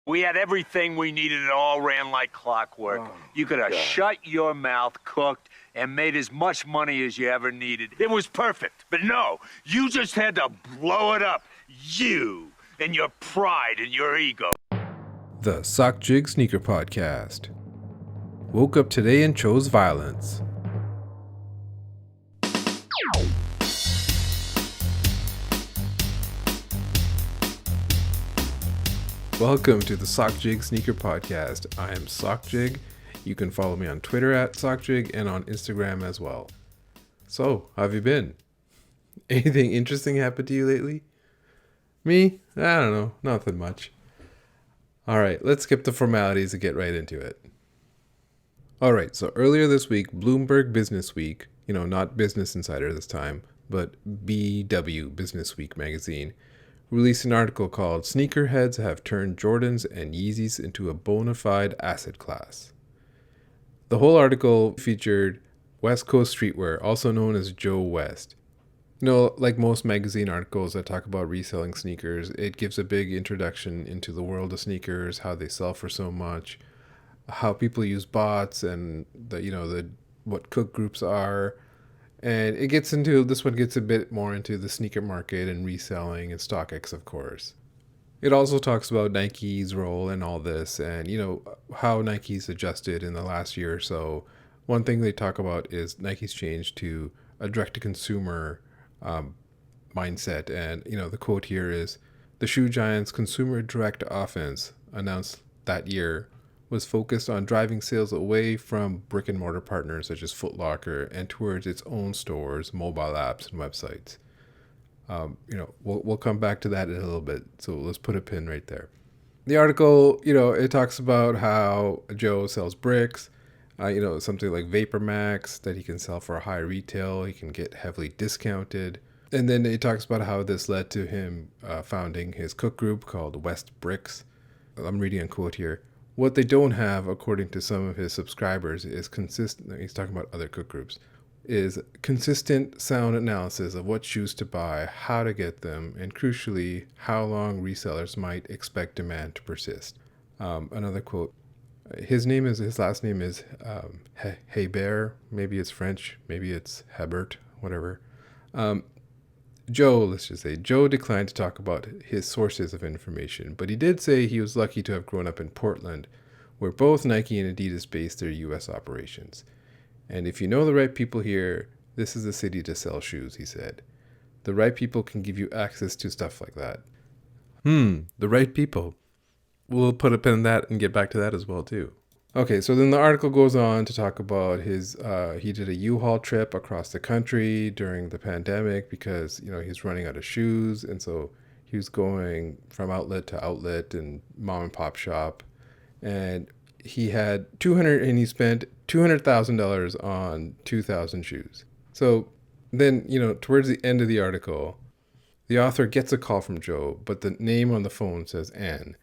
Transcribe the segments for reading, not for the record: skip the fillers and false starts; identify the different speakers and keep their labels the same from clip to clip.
Speaker 1: We had everything we needed. It all ran like clockwork. You could have shut your mouth, cooked, and made as much money as you ever needed. It was perfect. But no, you just had to blow it up. You and your pride and your ego.
Speaker 2: The Sockjig Sneaker Podcast. Woke up today and chose violence. Welcome to the Sockjig Sneaker Podcast. I am Sockjig. You can follow me on Twitter at Sockjig and on Instagram as well. So, how have you been? Anything interesting happened to you lately? Me? I don't know. Nothing much. Alright, let's skip the formalities and get right into it. Alright, so earlier this week, Bloomberg BusinessWeek, not Business Insider this time, but BW BusinessWeek magazine, released an article called "Sneakerheads Have Turned Jordans and Yeezys into a Bona Fide Asset Class." The whole article featured West Coast Streetwear, also known as Joe West. Like most magazine articles that talk about reselling sneakers, it gives a big introduction into the world of sneakers, how they sell for so much, how people use bots, and what cook groups are. And this one gets a bit more into the sneaker market and reselling and StockX, of course. It also talks about Nike's role in all this and, how Nike's adjusted in the last year or so. One thing they talk about is Nike's change to a direct-to-consumer mindset. And, the quote here is, "The shoe giant's consumer direct offense announced that year was focused on driving sales away from brick-and-mortar partners such as Foot Locker and towards its own stores, mobile apps, and websites." We'll come back to that in a little bit, so let's put a pin right there. The article, it talks about how Joe sells bricks, something like Vapor Max that he can sell for a high retail, he can get heavily discounted. And then it talks about how this led to him founding his cook group called West Bricks. I'm reading a quote here. "What they don't have, according to some of his subscribers, is consistent," he's talking about other cook groups, "is consistent sound analysis of what shoes to buy, how to get them, and crucially, how long resellers might expect demand to persist." Another quote. His last name is Hebert. Maybe it's French, maybe it's Hebert, whatever. Joe declined to talk about his sources of information, but he did say he was lucky to have grown up in Portland, where both Nike and Adidas based their U.S. operations. "And if you know the right people here, this is the city to sell shoes," he said. "The right people can give you access to stuff like that." The right people. We'll put a pin in that and get back to that as well, too. Okay, so then the article goes on to talk about he did a U-Haul trip across the country during the pandemic because, he's running out of shoes. And so he was going from outlet to outlet and mom and pop shop. And he spent $200,000 on 2,000 shoes. So then, towards the end of the article, the author gets a call from Joe, but the name on the phone says Anne.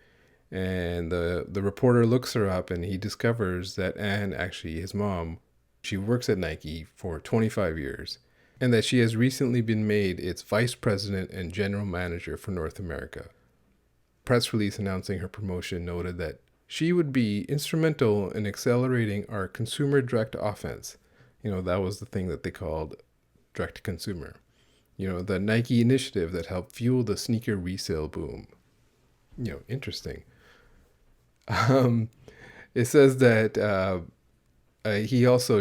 Speaker 2: And the reporter looks her up and he discovers that Anne, actually his mom, she works at Nike for 25 years and that she has recently been made its vice president and general manager for North America. Press release announcing her promotion noted that she would be instrumental in accelerating our consumer direct offense. That was the thing that they called direct to consumer. The Nike initiative that helped fuel the sneaker resale boom. Interesting. It says that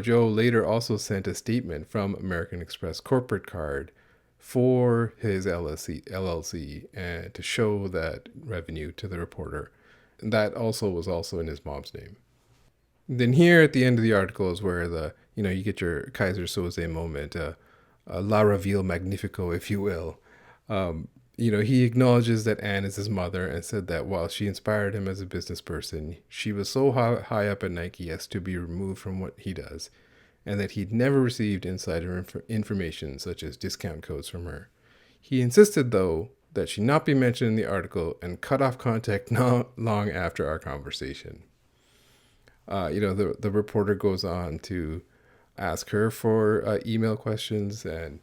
Speaker 2: Joe later also sent a statement from American Express corporate card for his LLC and to show that revenue to the reporter. That also was also in his mom's name. Then here at the end of the article is where you get your Kaiser Soze moment, La Reveal Magnifico, if you will. He acknowledges that Anne is his mother and said that while she inspired him as a business person, she was so high up at Nike as to be removed from what he does, and that he'd never received insider information such as discount codes from her. He insisted, though, that she not be mentioned in the article and cut off contact not long after our conversation. The reporter goes on to ask her for email questions, and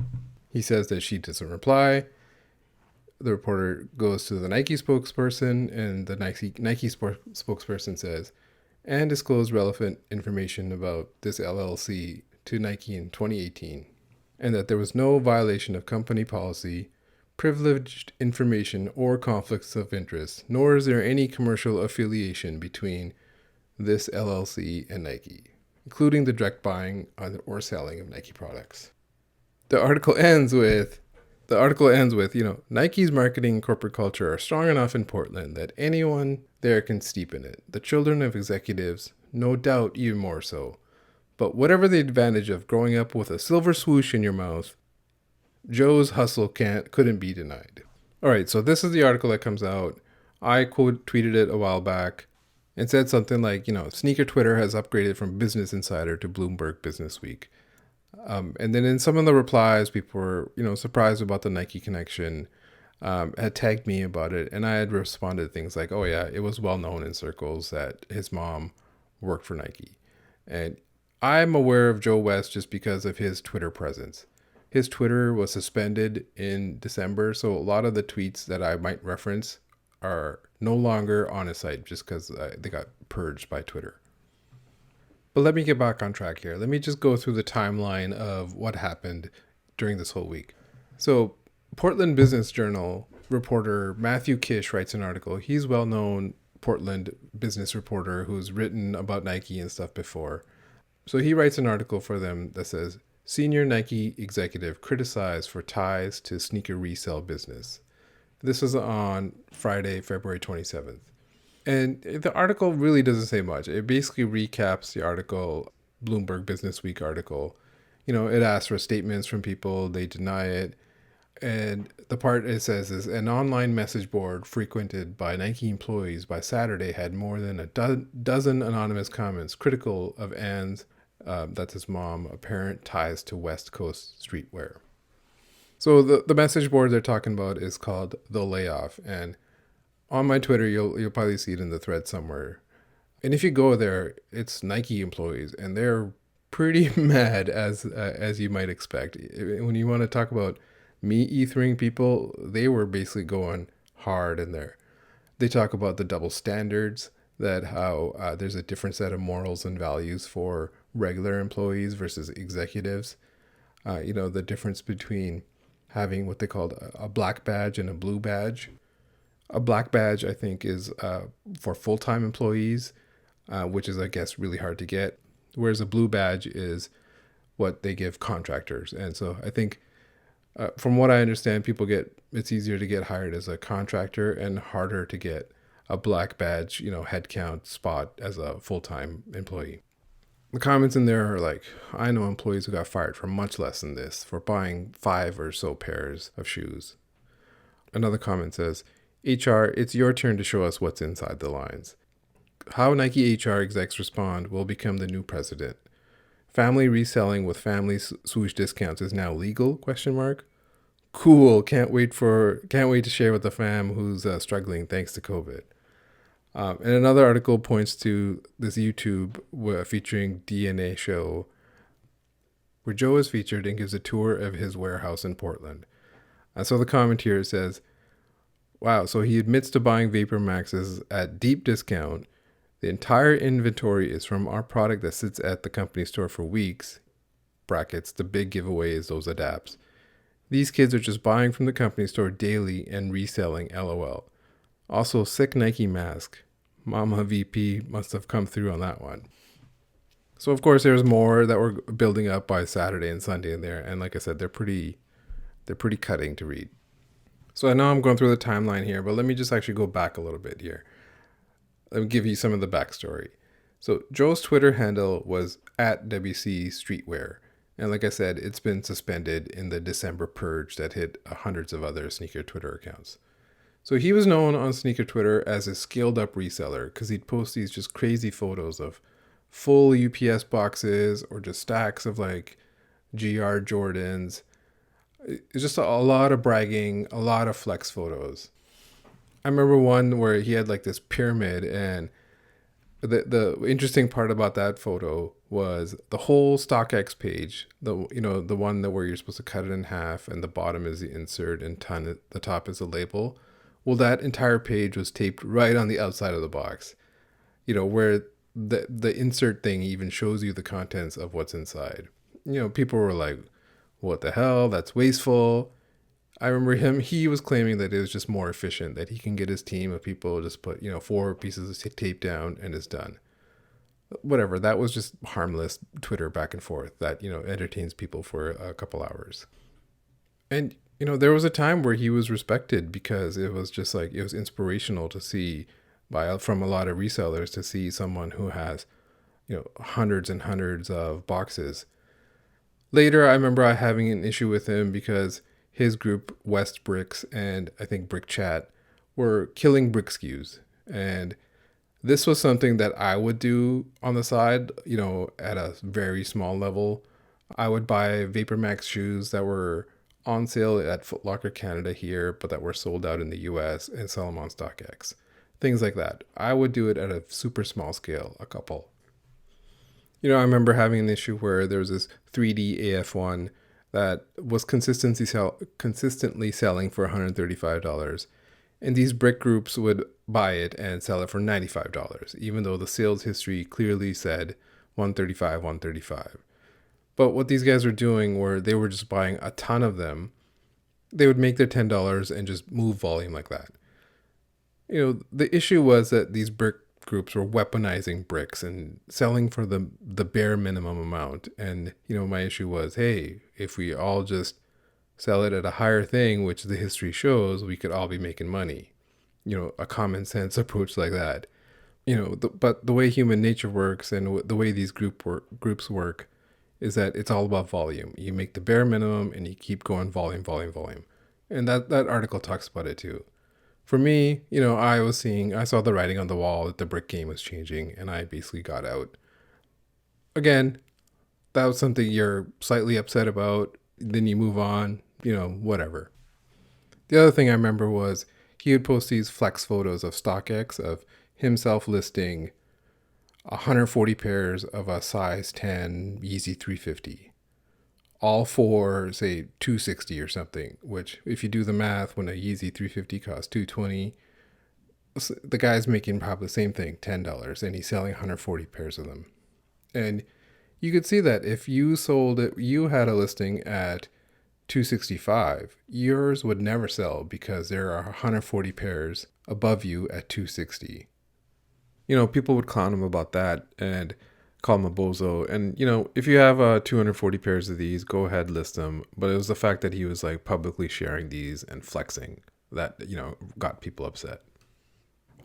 Speaker 2: he says that she doesn't reply. the reporter goes to the Nike spokesperson, and the Nike spokesperson says, and disclosed relevant information about this LLC to Nike in 2018, and that there was no violation of company policy, privileged information, or conflicts of interest, nor is there any commercial affiliation between this LLC and Nike, including the direct buying or selling of Nike products. The article ends with, Nike's marketing and corporate culture are strong enough in Portland that anyone there can steep in it. The children of executives, no doubt even more so. But whatever the advantage of growing up with a silver swoosh in your mouth, Joe's hustle couldn't be denied. All right, so this is the article that comes out. I tweeted it a while back and said something like, sneaker Twitter has upgraded from Business Insider to Bloomberg BusinessWeek. And then in some of the replies, people were, surprised about the Nike connection, had tagged me about it. And I had responded things like, oh yeah, it was well known in circles that his mom worked for Nike. And I'm aware of Joe West just because of his Twitter presence. His Twitter was suspended in December, so a lot of the tweets that I might reference are no longer on his site just because they got purged by Twitter. But let me get back on track here. Let me just go through the timeline of what happened during this whole week. So Portland Business Journal reporter Matthew Kish writes an article. He's a well-known Portland business reporter who's written about Nike and stuff before. So he writes an article for them that says, Senior Nike executive criticized for ties to sneaker resale business. This was on Friday, February 27th. And the article really doesn't say much. It basically recaps the article, Bloomberg BusinessWeek article. It asks for statements from people, they deny it. And the part it says is an online message board frequented by Nike employees by Saturday had more than a dozen anonymous comments critical of Ann's, that's his mom, apparent ties to West Coast Streetwear. So the message board they're talking about is called The Layoff. And on my Twitter, you'll probably see it in the thread somewhere. And if you go there, it's Nike employees, and they're pretty mad as you might expect. When you want to talk about me ethering people, they were basically going hard in there. They talk about the double standards, that how there's a different set of morals and values for regular employees versus executives. The difference between having what they called a black badge and a blue badge. A black badge, I think, is for full-time employees, which is, I guess, really hard to get. Whereas a blue badge is what they give contractors. And so I think, from what I understand, it's easier to get hired as a contractor and harder to get a black badge, headcount spot as a full-time employee. The comments in there are like, I know employees who got fired for much less than this, for buying 5 or so pairs of shoes. Another comment says, HR, it's your turn to show us what's inside the lines. How Nike HR execs respond will become the new precedent. Family reselling with family swoosh discounts is now legal? ? Cool. Can't wait to share with the fam who's struggling thanks to COVID. And another article points to this YouTube featuring DNA show where Joe is featured and gives a tour of his warehouse in Portland. And so the comment here says, wow, so he admits to buying Vapor Maxes at deep discount. The entire inventory is from our product that sits at the company store for weeks. Brackets, the big giveaway is those adapts. These kids are just buying from the company store daily and reselling, LOL. Also, sick Nike mask. Mama VP must have come through on that one. So, of course, there's more that were building up by Saturday and Sunday in there. And like I said, they're pretty cutting to read. So I know I'm going through the timeline here, but let me just actually go back a little bit here. Let me give you some of the backstory. So Joe's Twitter handle was at WC Streetwear. And like I said, it's been suspended in the December purge that hit hundreds of other sneaker Twitter accounts. So he was known on sneaker Twitter as a scaled up reseller because he'd post these just crazy photos of full UPS boxes or just stacks of like GR Jordans. It's just a lot of bragging, a lot of flex photos. I remember one where he had like this pyramid and the interesting part about that photo was the whole StockX page, the one that where you're supposed to cut it in half and the bottom is the insert and the top is the label. Well, that entire page was taped right on the outside of the box, where the insert thing even shows you the contents of what's inside. People were like, what the hell? That's wasteful. I remember he was claiming that it was just more efficient, that he can get his team of people just put, 4 pieces of tape down and it's done. Whatever, that was just harmless Twitter back and forth that, entertains people for a couple hours. And, there was a time where he was respected because it was just like, it was inspirational to see from a lot of resellers to see someone who has, hundreds and hundreds of boxes. Later, I remember having an issue with him because his group, West Bricks and I think Brick Chat, were killing brick SKUs. And this was something that I would do on the side, at a very small level. I would buy Vapor Max shoes that were on sale at Foot Locker Canada here, but that were sold out in the US and sell them on StockX. Things like that. I would do it at a super small scale, a couple. I remember having an issue where there was this 3D AF1 that was consistently selling for $135. And these brick groups would buy it and sell it for $95, even though the sales history clearly said $135, $135. But what these guys were doing were they were just buying a ton of them. They would make their $10 and just move volume like that. The issue was that these brick groups were weaponizing bricks and selling for the bare minimum amount. And, my issue was, hey, if we all just sell it at a higher thing, which the history shows, we could all be making money. A common sense approach like that. But the way human nature works and the way these groups work is that it's all about volume. You make the bare minimum and you keep going volume, volume, volume. And that article talks about it too. For me, I saw the writing on the wall that the brick game was changing and I basically got out. Again, that was something you're slightly upset about. Then you move on, whatever. The other thing I remember was he would post these flex photos of StockX of himself listing 140 pairs of a size 10 Yeezy 350. All for, say, $260 or something, which if you do the math, when a Yeezy 350 costs $220, the guy's making probably the same thing, $10, and he's selling 140 pairs of them. And you could see that if you sold it, you had a listing at $265, yours would never sell because there are 140 pairs above you at $260. People would clown him about that and call him a bozo. And, if you have 240 pairs of these, go ahead, list them. But it was the fact that he was like publicly sharing these and flexing that, got people upset.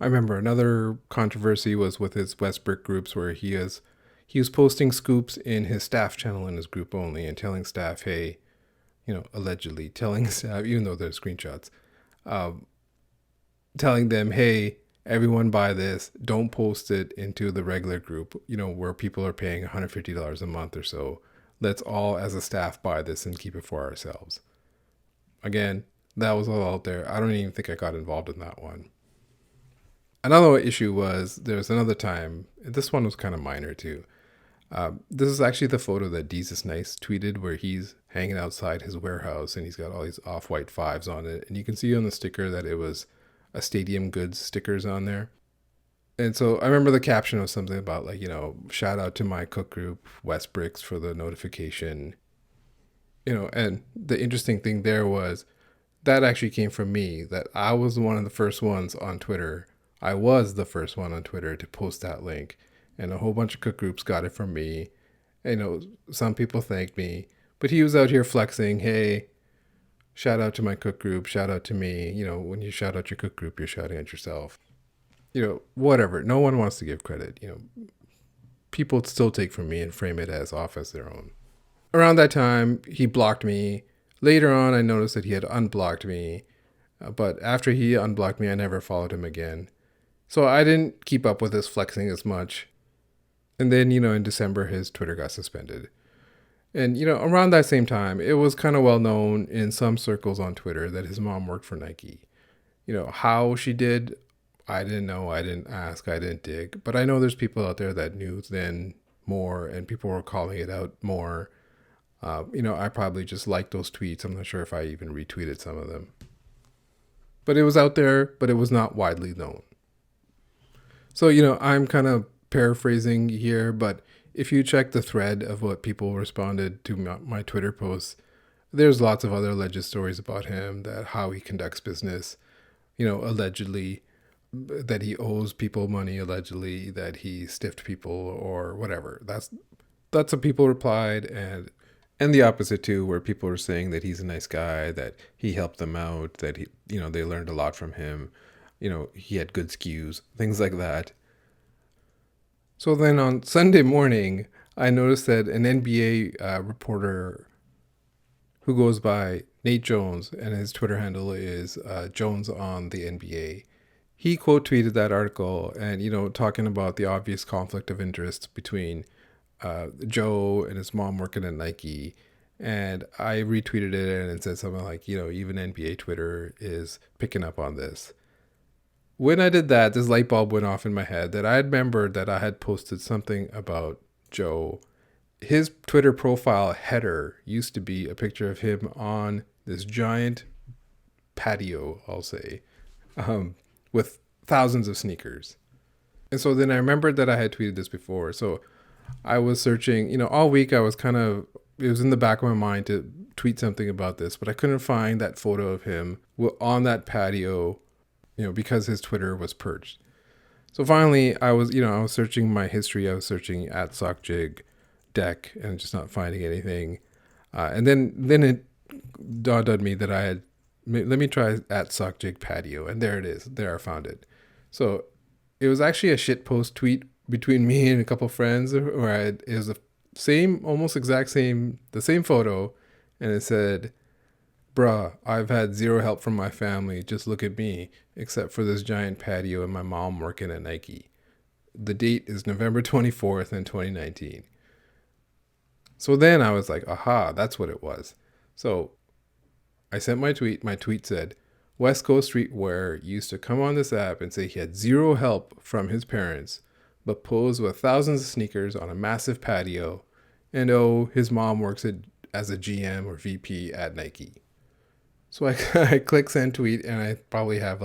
Speaker 2: I remember another controversy was with his West Brick groups where he was posting scoops in his staff channel in his group only and telling staff, hey, allegedly telling staff, even though they're screenshots, telling them, hey, everyone buy this. Don't post it into the regular group, where people are paying $150 a month or so. Let's all as a staff buy this and keep it for ourselves. Again, that was all out there. I don't even think I got involved in that one. Another issue was there's another time, this one was kind of minor too. This is actually the photo that Jesus Nice tweeted where he's hanging outside his warehouse and he's got all these off-white 5s on it. And you can see on the sticker that it was a Stadium Goods stickers on there. And so I remember the caption was something about like, shout out to my cook group, West Bricks, for the notification. And the interesting thing there was that actually came from me, that I was one of the first ones on Twitter. I was the first one on Twitter to post that link. And a whole bunch of cook groups got it from me. Some people thanked me. But he was out here flexing, hey, shout out to my cook group, shout out to me. When you shout out your cook group, you're shouting at yourself. Whatever. No one wants to give credit. People still take from me and frame it as off as their own. Around that time, he blocked me. Later on, I noticed that he had unblocked me. But after he unblocked me, I never followed him again. So I didn't keep up with his flexing as much. And then, in December, his Twitter got suspended. And, around that same time, it was kind of well known in some circles on Twitter that his mom worked for Nike. How she did, I didn't know, I didn't ask, I didn't dig. But I know there's people out there that knew then more, and people were calling it out more. I probably just liked those tweets. I'm not sure if I even retweeted some of them. But it was out there, but it was not widely known. So, I'm kind of paraphrasing here, but if you check the thread of what people responded to my Twitter posts, there's lots of other alleged stories about him, that how he conducts business, allegedly, that he owes people money, allegedly, that he stiffed people or whatever. That's what people replied, and the opposite too, where people are saying that he's a nice guy, that he helped them out, that they learned a lot from him, he had good skews, things like that. So then on Sunday morning, I noticed that an NBA reporter who goes by Nate Jones, and his Twitter handle is Jones on the NBA. He quote tweeted that article and, talking about the obvious conflict of interest between Joe and his mom working at Nike. And I retweeted it and said something like, even NBA Twitter is picking up on this. When I did that, this light bulb went off in my head that I remembered that I had posted something about Joe. His Twitter profile header used to be a picture of him on this giant patio, I'll say, with thousands of sneakers. And so then I remembered that I had tweeted this before. So I was searching, all week I was it was in the back of my mind to tweet something about this, but I couldn't find that photo of him on that patio, because his Twitter was purged. So finally I was searching my history. I was searching at Sockjig deck and just not finding anything. And then it dawned on me that let me try at Sockjig patio. And there it is. There I found it. So it was actually a shitpost tweet between me and a couple friends where it was the same photo. And it said, "Bruh, I've had zero help from my family. Just look at me, except for this giant patio and my mom working at Nike." The date is November 24th in 2019. So then I was like, aha, that's what it was. So I sent my tweet. My tweet said, "West Coast Streetwear used to come on this app and say he had zero help from his parents, but posed with thousands of sneakers on a massive patio. And his mom works as a GM or VP at Nike." So I click send tweet, and I probably have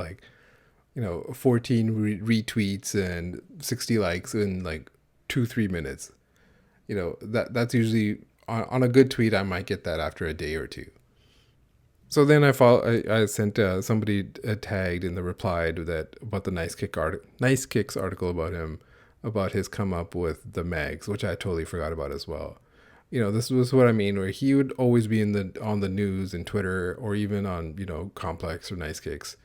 Speaker 2: 14 retweets and 60 likes in 2-3 minutes. That's usually on a good tweet. I might get that after a day or two. So then I sent somebody tagged in the reply about the Nice Kicks article about him, about his come up with the mags, which I totally forgot about as well. This was what I mean, where he would always be on the news and Twitter, or even on Complex or Nice Kicks,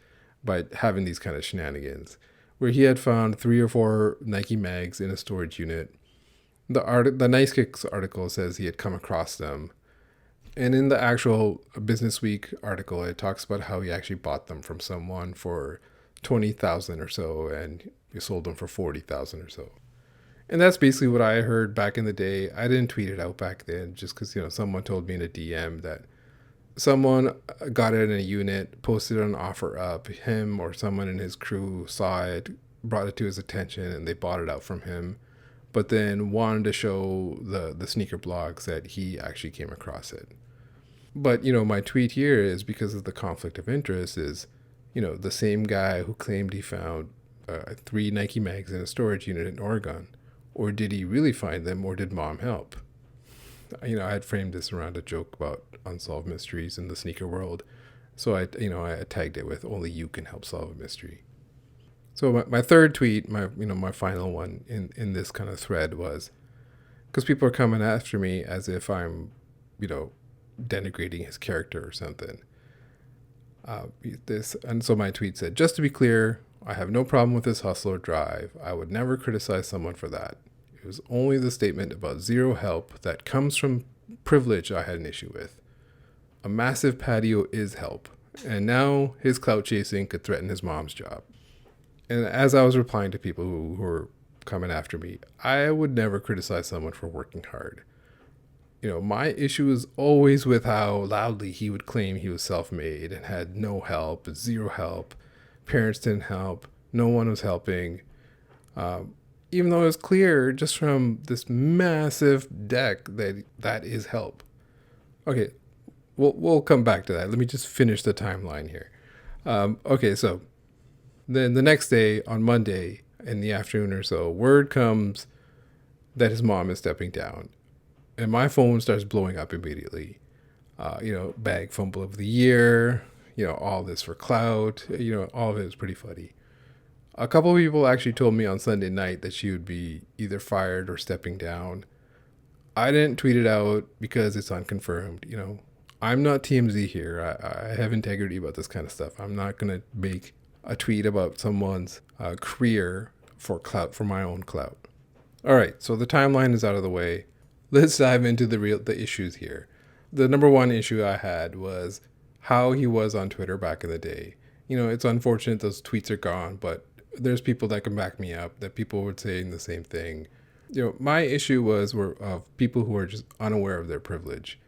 Speaker 2: by having these kind of shenanigans, where he had found 3 or 4 Nike mags in a storage unit. The Nice Kicks article says he had come across them. And in the actual BusinessWeek article, it talks about how he actually bought them from someone for $20,000 or so, and he sold them for $40,000 or so. And that's basically what I heard back in the day. I didn't tweet it out back then, just because someone told me in a DM that someone got it in a unit, posted an offer up. Him or someone in his crew saw it, brought it to his attention, and they bought it out from him. But then wanted to show the sneaker blogs that he actually came across it. But, my tweet here is because of the conflict of interest is, the same guy who claimed he found 3 Nike mags in a storage unit in Oregon. Or did he really find them, or did mom help? I had framed this around a joke about unsolved mysteries in the sneaker world. So I tagged it with "only you can help solve a mystery." So my third tweet, my final one in this kind of thread was, because people are coming after me as if I'm, denigrating his character or something. And so my tweet said, "Just to be clear, I have no problem with his hustle or drive. I would never criticize someone for that. It was only the statement about zero help that comes from privilege I had an issue with. A massive patio is help, and now his clout chasing could threaten his mom's job." And as I was replying to people who were coming after me, I would never criticize someone for working hard. My issue is always with how loudly he would claim he was self-made and had no help, zero help. Parents didn't help. No one was helping. Even though it was clear just from this massive deck that is help. Okay, we'll come back to that. Let me just finish the timeline here. Okay, so then the next day, on Monday in the afternoon or so, word comes that his mom is stepping down. And my phone starts blowing up immediately. Bag fumble of the year, all this for Clout, all of it was pretty funny. A couple of people actually told me on Sunday night that she would be either fired or stepping down. I didn't tweet it out because it's unconfirmed. I'm not TMZ here. I have integrity about this kind of stuff. I'm not going to make a tweet about someone's career for clout, for my own clout. All right, so the timeline is out of the way. Let's dive into the issues here. The number one issue I had was how he was on Twitter back in the day. It's unfortunate those tweets are gone, but there's people that can back me up, that people were saying the same thing. My issue was of people who are just unaware of their privilege.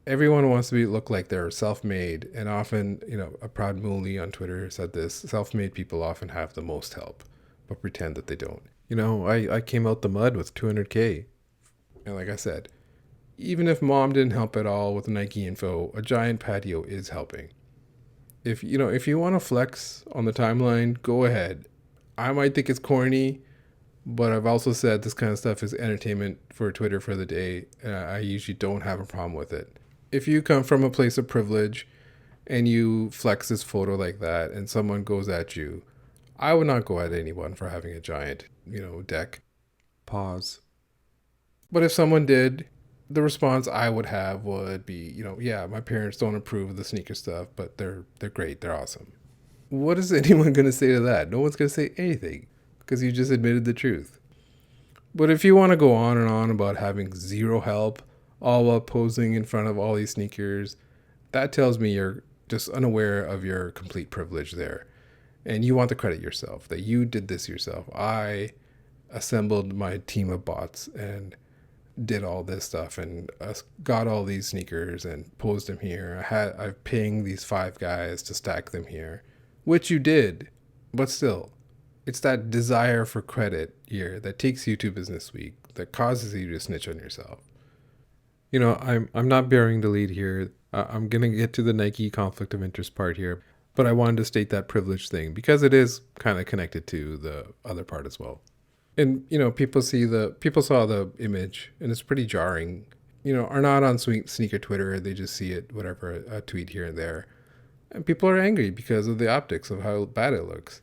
Speaker 2: Everyone wants to look like they're self-made, and often, a proud moolie on Twitter said this, self-made people often have the most help, but pretend that they don't. I came out the mud with 200K. And like I said, even if mom didn't help at all with Nike info, a giant patio is helping. If you want to flex on the timeline, go ahead. I might think it's corny, but I've also said this kind of stuff is entertainment for Twitter for the day. I usually don't have a problem with it. If you come from a place of privilege and you flex this photo like that and someone goes at you, I would not go at anyone for having a giant, deck. Pause. But if someone did, the response I would have would be, yeah, my parents don't approve of the sneaker stuff, but they're great. They're awesome. What is anyone going to say to that? No one's going to say anything because you just admitted the truth. But if you want to go on and on about having zero help, all while posing in front of all these sneakers, that tells me you're just unaware of your complete privilege there. And you want to credit yourself, that you did this yourself. I assembled my team of bots and did all this stuff and got all these sneakers and posed them here. I've pinged these 5 guys to stack them here, which you did, but still, it's that desire for credit here that takes you to Business Week, that causes you to snitch on yourself. I'm not bearing the lead here. I'm gonna get to the Nike conflict of interest part here, but I wanted to state that privilege thing because it is kind of connected to the other part as well. And, people saw the image and it's pretty jarring, are not on sneaker Twitter. They just see it, whatever, a tweet here and there. And people are angry because of the optics of how bad it looks.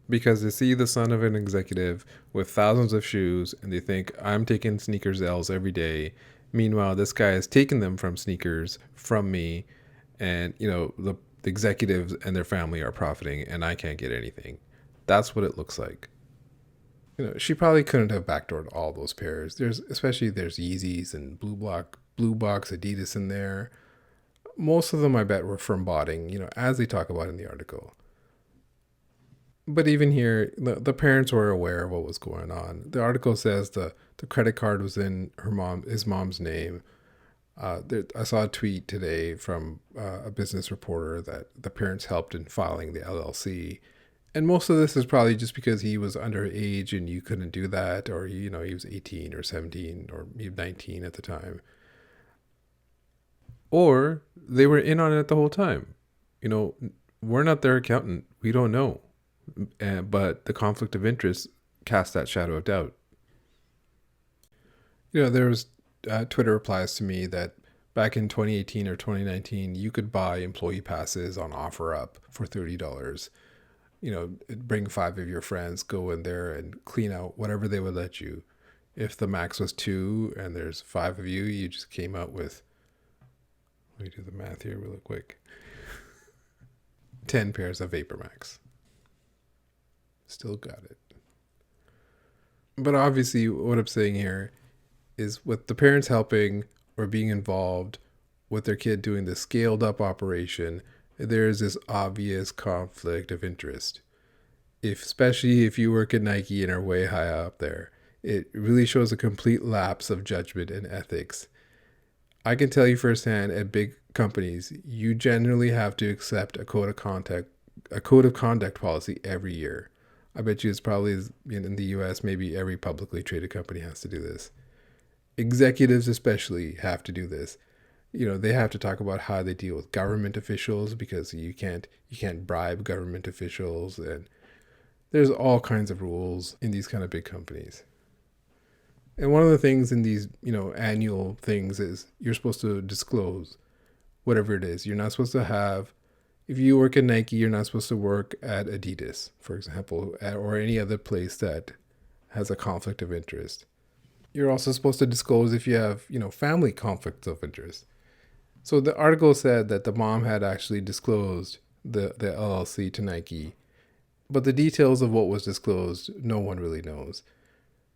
Speaker 2: Because they see the son of an executive with thousands of shoes and they think, I'm taking sneakers L's every day. Meanwhile, this guy has taken them from sneakers from me. And, the executives and their family are profiting and I can't get anything. That's what it looks like. She probably couldn't have backdoored all those pairs. There's Yeezys and Blue Box Adidas in there. Most of them, I bet, were from botting, as they talk about in the article. But even here, the parents were aware of what was going on. The article says the credit card was in his mom's name. I saw a tweet today from a business reporter that the parents helped in filing the LLC. And most of this is probably just because he was underage and you couldn't do that, or, he was 18 or 17 or even 19 at the time. Or they were in on it the whole time. We're not their accountant. We don't know. But the conflict of interest cast that shadow of doubt. There was Twitter replies to me that back in 2018 or 2019, you could buy employee passes on OfferUp for $30. Bring 5 of your friends, go in there and clean out whatever they would let you. If the max was 2 and there's 5 of you, you just came out with, let me do the math here real quick, 10 pairs of Vapor Max. Still got it. But obviously what I'm saying here is with the parents helping or being involved with their kid doing the scaled up operation, there's this obvious conflict of interest. Especially if you work at Nike and are way high up there, it really shows a complete lapse of judgment and ethics. I can tell you firsthand, at big companies, you generally have to accept a code of conduct policy every year. I bet you it's probably in the US, maybe every publicly traded company has to do this. Executives especially have to do this. They have to talk about how they deal with government officials, because you can't bribe government officials, and there's all kinds of rules in these kind of big companies. And one of the things in these, annual things is you're supposed to disclose whatever it is. You're not supposed to have, if you work at Nike, you're not supposed to work at Adidas, for example, or any other place that has a conflict of interest. You're also supposed to disclose if you have, family conflicts of interest. So the article said that the mom had actually disclosed the LLC to Nike, but the details of what was disclosed, no one really knows.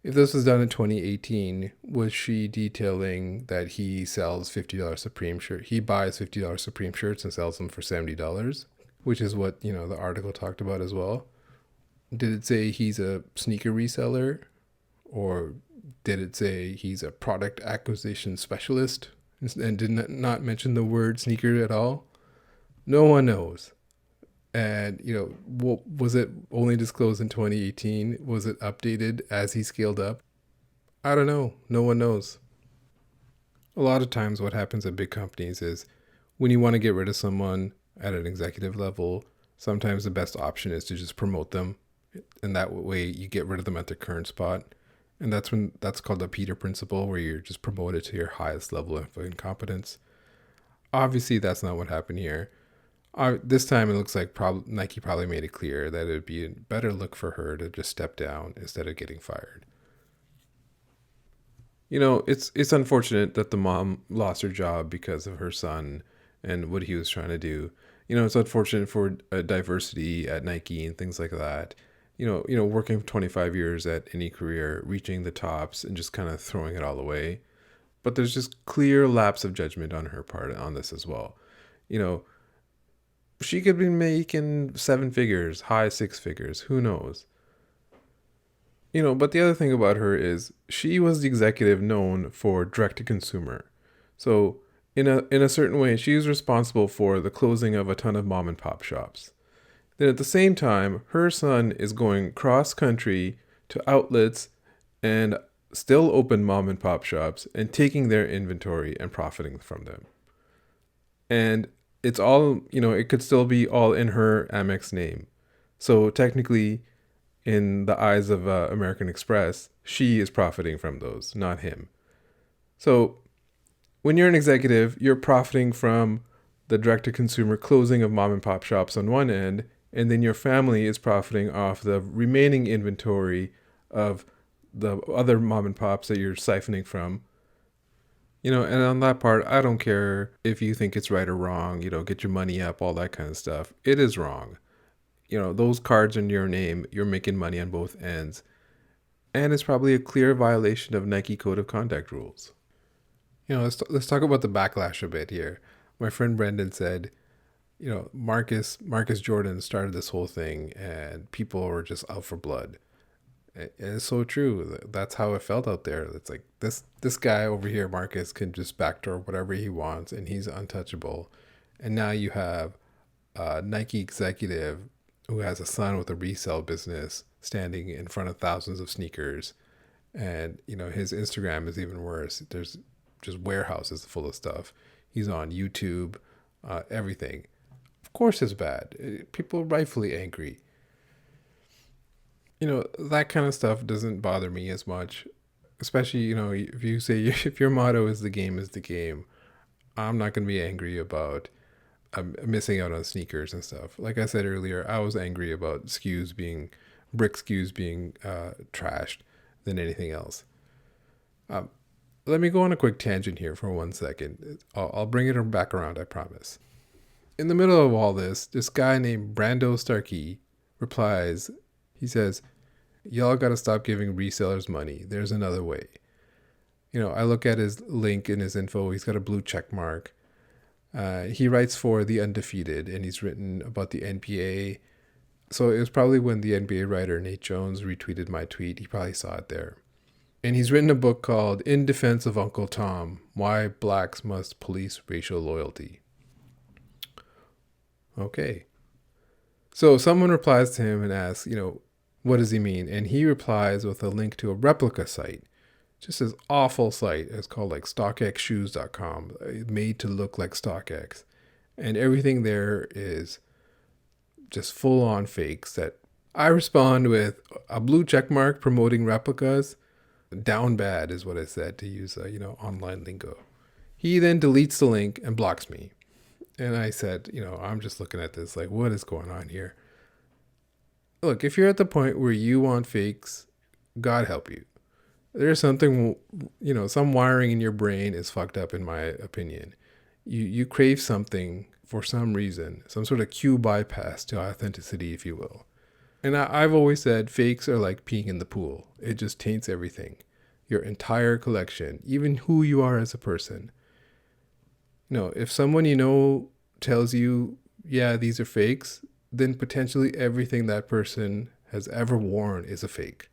Speaker 2: If this was done in 2018, was she detailing that he sells $50 Supreme shirt? He buys $50 Supreme shirts and sells them for $70, which is what, the article talked about as well. Did it say he's a sneaker reseller? Or did it say he's a product acquisition specialist and did not mention the word sneaker at all? No one knows. And, was it only disclosed in 2018? Was it updated as he scaled up? I don't know. No one knows. A lot of times what happens at big companies is when you want to get rid of someone at an executive level, sometimes the best option is to just promote them. And that way you get rid of them at their current spot. And that's called the Peter principle, where you're just promoted to your highest level of incompetence. Obviously, that's not what happened here. This time it looks like Nike probably made it clear that it would be a better look for her to just step down instead of getting fired. It's unfortunate that the mom lost her job because of her son and what he was trying to do. It's unfortunate for diversity at Nike and things like that. Working for 25 years at any career, reaching the tops and just kind of throwing it all away. But there's just clear lapse of judgment on her part on this as well. She could be making 7 figures, high 6 figures, who knows? But the other thing about her is she was the executive known for direct to consumer. So in a certain way, she was responsible for the closing of a ton of mom and pop shops. Then at the same time, her son is going cross country to outlets and still open mom and pop shops and taking their inventory and profiting from them. And it's all, it could still be all in her Amex name. So technically, in the eyes of American Express, she is profiting from those, not him. So when you're an executive, you're profiting from the direct-to-consumer closing of mom and pop shops on one end, and then your family is profiting off the remaining inventory of the other mom and pops that you're siphoning from. And on that part, I don't care if you think it's right or wrong, get your money up, all that kind of stuff. It is wrong. Those cards in your name, you're making money on both ends. And it's probably a clear violation of Nike Code of Conduct rules. Let's talk about the backlash a bit here. My friend Brendan said, Marcus Jordan started this whole thing and people were just out for blood. And it's so true. That's how it felt out there. It's like this guy over here, Marcus, can just backdoor whatever he wants and he's untouchable. And now you have a Nike executive who has a son with a resale business standing in front of thousands of sneakers. And, his Instagram is even worse. There's just warehouses full of stuff. He's on YouTube, everything. Of course it's bad. People are rightfully angry. That kind of stuff doesn't bother me as much, especially, if you say, if your motto is the game is the game, I'm not going to be angry about missing out on sneakers and stuff. Like I said earlier, I was angry about brick SKUs being trashed than anything else. Let me go on a quick tangent here for 1 second. I'll bring it back around, I promise. In the middle of all this guy named Brando Starkey replies. He says, y'all got to stop giving resellers money. There's another way. I look at his link in his info. He's got a blue check mark. He writes for The Undefeated, and he's written about the NBA. So it was probably when the NBA writer Nate Jones retweeted my tweet. He probably saw it there. And he's written a book called In Defense of Uncle Tom, Why Blacks Must Police Racial Loyalty. Okay. So someone replies to him and asks, What does he mean? And he replies with a link to a replica site. Just this awful site. It's called like StockXShoes.com, made to look like StockX. And everything there is just full on fakes. That I respond with a blue check mark promoting replicas. Down bad is what I said, to use online lingo. He then deletes the link and blocks me. And I said, I'm just looking at this like, what is going on here? Look, if you're at the point where you want fakes, God help you. There's something, some wiring in your brain is fucked up, in my opinion. You crave something for some reason, some sort of cue bypass to authenticity, if you will. And I've always said fakes are like peeing in the pool. It just taints everything. Your entire collection, even who you are as a person. If someone tells you, yeah, these are fakes, then potentially everything that person has ever worn is a fake.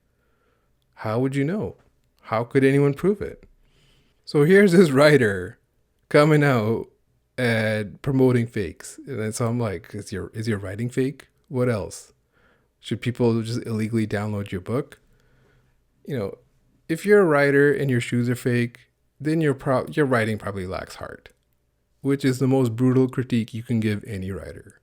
Speaker 2: How would you know? How could anyone prove it? So here's this writer coming out and promoting fakes. And then so I'm like, is your writing fake? What else? Should people just illegally download your book? If you're a writer and your shoes are fake, then your writing probably lacks heart, which is the most brutal critique you can give any writer.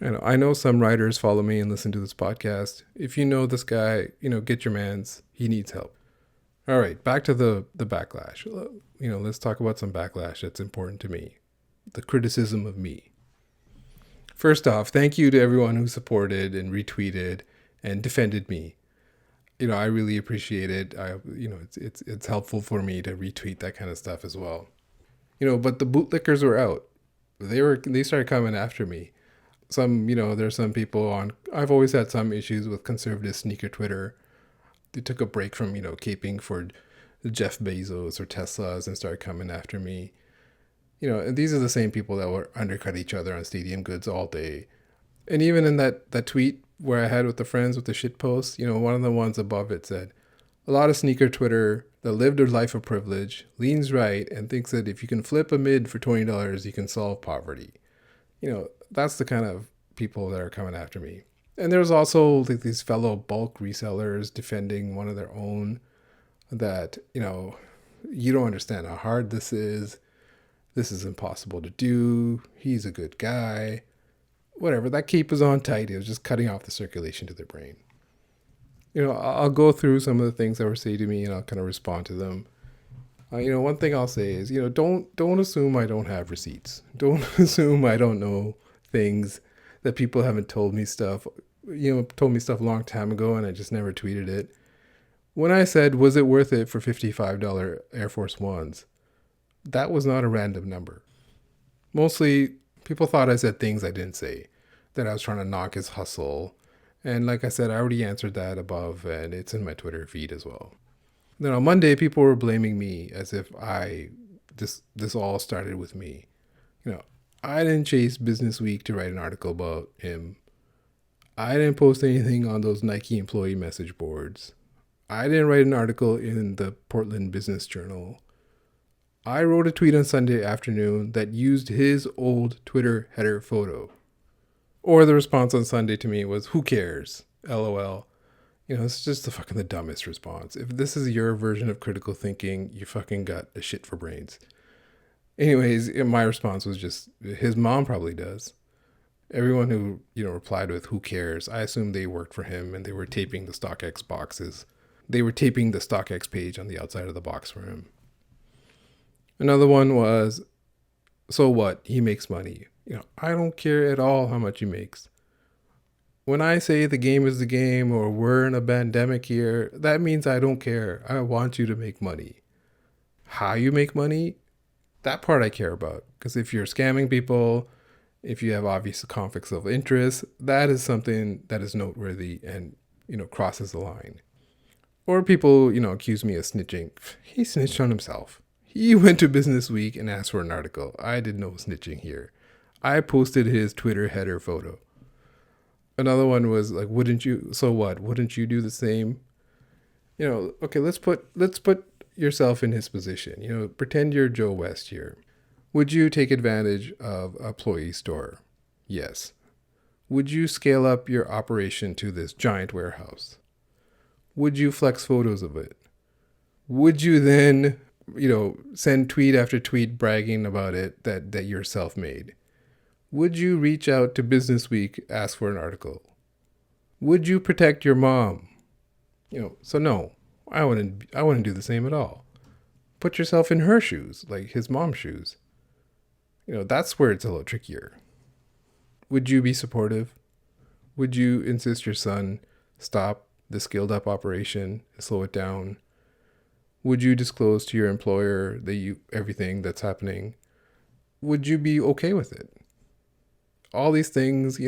Speaker 2: I know some writers follow me and listen to this podcast. If you know this guy, get your mans. He needs help. All right, back to the backlash. Let's talk about some backlash that's important to me. The criticism of me. First off, thank you to everyone who supported and retweeted and defended me. I really appreciate it. It's helpful for me to retweet that kind of stuff as well. But the bootlickers were out. They started coming after me. There's some people I've always had some issues with conservative sneaker Twitter. They took a break from, caping for Jeff Bezos or Teslas and started coming after me. And these are the same people that will undercut each other on stadium goods all day. And even in that tweet where I had with the friends with the shit post, one of the ones above it said, a lot of sneaker Twitter that lived a life of privilege leans right and thinks that if you can flip a mid for $20, you can solve poverty. That's the kind of people that are coming after me. And there's also like these fellow bulk resellers defending one of their own that, you don't understand how hard this is. This is impossible to do. He's a good guy. Whatever. That cape was on tight. It was just cutting off the circulation to their brain. I'll go through some of the things that were said to me and I'll kind of respond to them. One thing I'll say is, don't assume I don't have receipts. Don't assume I don't know things, that people haven't told me stuff a long time ago and I just never tweeted it. When I said, was it worth it for $55 Air Force Ones? That was not a random number. Mostly people thought I said things I didn't say, that I was trying to knock his hustle. And like I said, I already answered that above and it's in my Twitter feed as well. Then on Monday, people were blaming me as if this all started with me. I didn't chase Business Week to write an article about him. I didn't post anything on those Nike employee message boards. I didn't write an article in the Portland Business Journal. I wrote a tweet on Sunday afternoon that used his old Twitter header photo. Or the response on Sunday to me was, who cares? LOL. It's just the dumbest response. If this is your version of critical thinking, you fucking got a shit for brains. Anyways, my response was just, his mom probably does. Everyone who, replied with who cares, I assume they worked for him and they were taping the StockX boxes. They were taping the StockX page on the outside of the box for him. Another one was, so what? He makes money. I don't care at all how much he makes. When I say the game is the game or we're in a pandemic here, that means I don't care. I want you to make money. How you make money? That part I care about. Because if you're scamming people, if you have obvious conflicts of interest, that is something that is noteworthy and, crosses the line. Or people, accuse me of snitching. He snitched on himself. He went to Business Week and asked for an article. I did no snitching here. I posted his Twitter header photo. Another one was like, wouldn't you, so what? Wouldn't you do the same? Okay, let's put yourself in his position. Pretend you're Joe West here. Would you take advantage of a employee store? Yes. Would you scale up your operation to this giant warehouse? Would you flex photos of it? Would you then, send tweet after tweet bragging about it that you're self-made? Would you reach out to Businessweek, ask for an article? Would you protect your mom? So no, I wouldn't do the same at all. Put yourself in her shoes, like his mom's shoes. That's where it's a little trickier. Would you be supportive? Would you insist your son stop the scaled up operation and slow it down? Would you disclose to your employer everything that's happening? Would you be okay with it? All these things,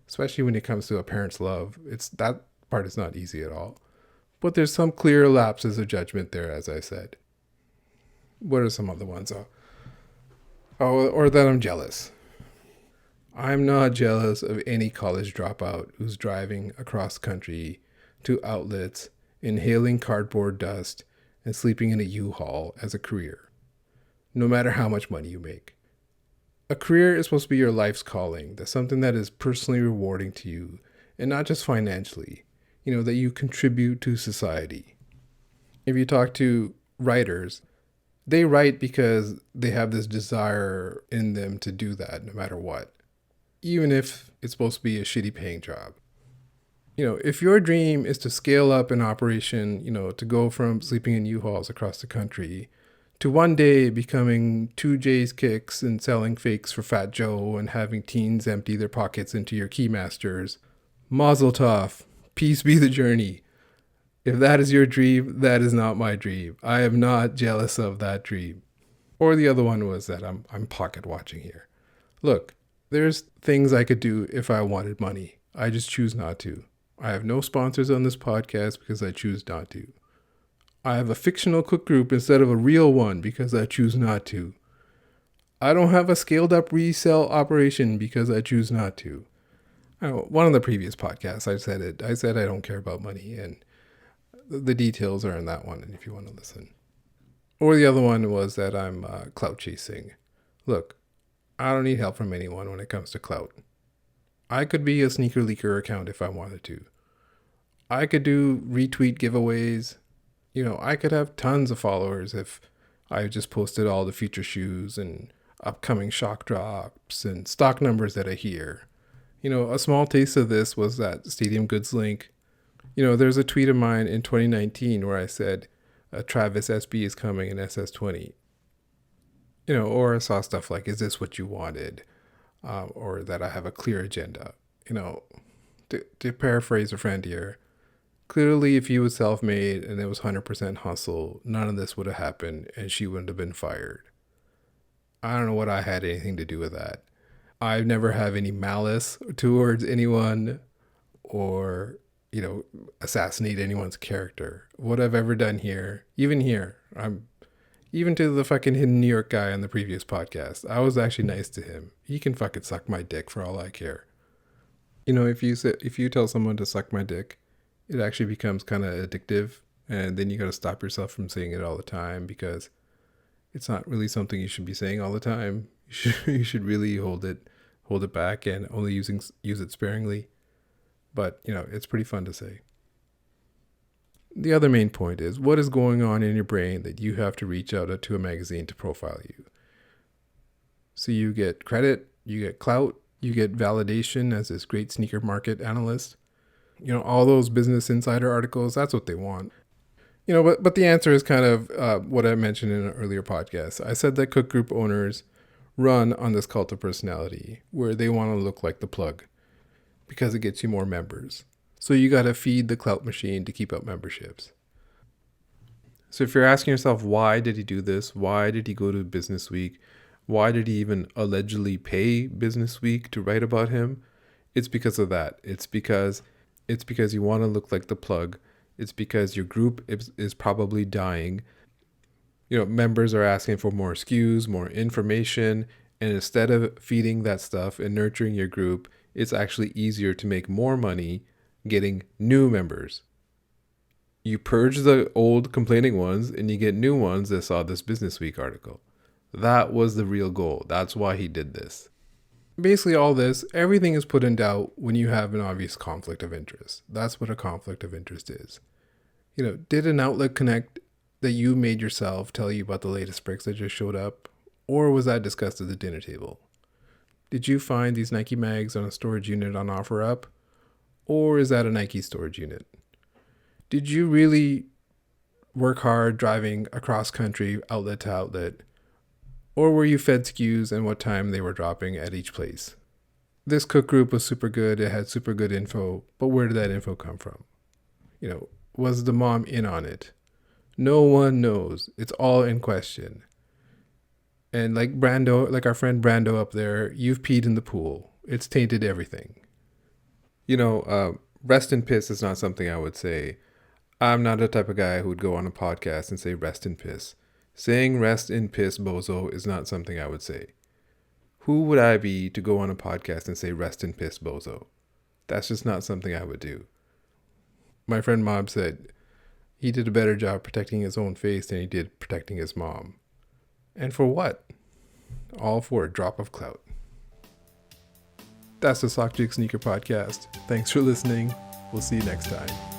Speaker 2: especially when it comes to a parent's love, that part is not easy at all. But there's some clear lapses of judgment there, as I said. What are some other ones? Or that I'm jealous. I'm not jealous of any college dropout who's driving across country to outlets, inhaling cardboard dust, and sleeping in a U-Haul as a career, no matter how much money you make. A career is supposed to be your life's calling. That's something that is personally rewarding to you, and not just financially, that you contribute to society. If you talk to writers, they write because they have this desire in them to do that no matter what, even if it's supposed to be a shitty paying job. If your dream is to scale up an operation, to go from sleeping in U-Hauls across the country to one day becoming 2J's Kicks and selling fakes for Fat Joe and having teens empty their pockets into your Keymasters, Mazel tov, peace be the journey. If that is your dream, that is not my dream. I am not jealous of that dream. Or the other one was that I'm pocket watching here. Look, there's things I could do if I wanted money. I just choose not to. I have no sponsors on this podcast because I choose not to. I have a fictional cook group instead of a real one because I choose not to. I don't have a scaled up resale operation because I choose not to. One of the previous podcasts, I said it. I said I don't care about money, and the details are in that one if you want to listen. Or the other one was that I'm clout chasing. Look, I don't need help from anyone when it comes to clout. I could be a sneaker leaker account if I wanted to. I could do retweet giveaways. I could have tons of followers if I just posted all the future shoes and upcoming shock drops and stock numbers that I hear. A small taste of this was that Stadium Goods link. There's a tweet of mine in 2019 where I said Travis SB is coming in SS20. Or I saw stuff like, is this what you wanted? Or that I have a clear agenda. To paraphrase a friend here, clearly if he was self-made and it was 100% hustle, none of this would have happened and she wouldn't have been fired. I don't know what I had anything to do with that. I never have any malice towards anyone or, assassinate anyone's character. What I've ever done here, even to the fucking hidden New York guy on the previous podcast, I was actually nice to him. He can fucking suck my dick for all I care. If you tell someone to suck my dick, it actually becomes kind of addictive, and then you got to stop yourself from saying it all the time because it's not really something you should be saying all the time. You should really hold it back and only use it sparingly. But, it's pretty fun to say. The other main point is, what is going on in your brain that you have to reach out to a magazine to profile you? So you get credit, you get clout, you get validation as this great sneaker market analyst. All those Business Insider articles, that's what they want. But the answer is kind of what I mentioned in an earlier podcast. I said that cook group owners run on this cult of personality where they want to look like the plug because it gets you more members. So you got to feed the clout machine to keep up memberships. So if you're asking yourself, why did he do this? Why did he go to BusinessWeek? Why did he even allegedly pay BusinessWeek to write about him? It's because of that. It's because you want to look like the plug. It's because your group is probably dying. Members are asking for more SKUs, more information, and instead of feeding that stuff and nurturing your group, it's actually easier to make more money getting new members. You purge the old complaining ones and you get new ones that saw this BusinessWeek article. That was the real goal. That's why he did this. Basically all this, everything is put in doubt when you have an obvious conflict of interest. That's what a conflict of interest is. Did an outlet connect that you made yourself tell you about the latest bricks that just showed up? Or was that discussed at the dinner table? Did you find these Nike mags on a storage unit on OfferUp? Or is that a Nike storage unit? Did you really work hard driving across country, outlet to outlet? Or were you fed SKUs and what time they were dropping at each place? This cook group was super good. It had super good info. But where did that info come from? Was the mom in on it? No one knows. It's all in question. And like our friend Brando up there, you've peed in the pool. It's tainted everything. Rest in piss is not something I would say. I'm not the type of guy who would go on a podcast and say rest in piss. Saying rest in piss, bozo, is not something I would say. Who would I be to go on a podcast and say rest in piss, bozo? That's just not something I would do. My friend Mob said he did a better job protecting his own face than he did protecting his mom. And for what? All for a drop of clout. That's the Sockjig Sneaker Podcast. Thanks for listening. We'll see you next time.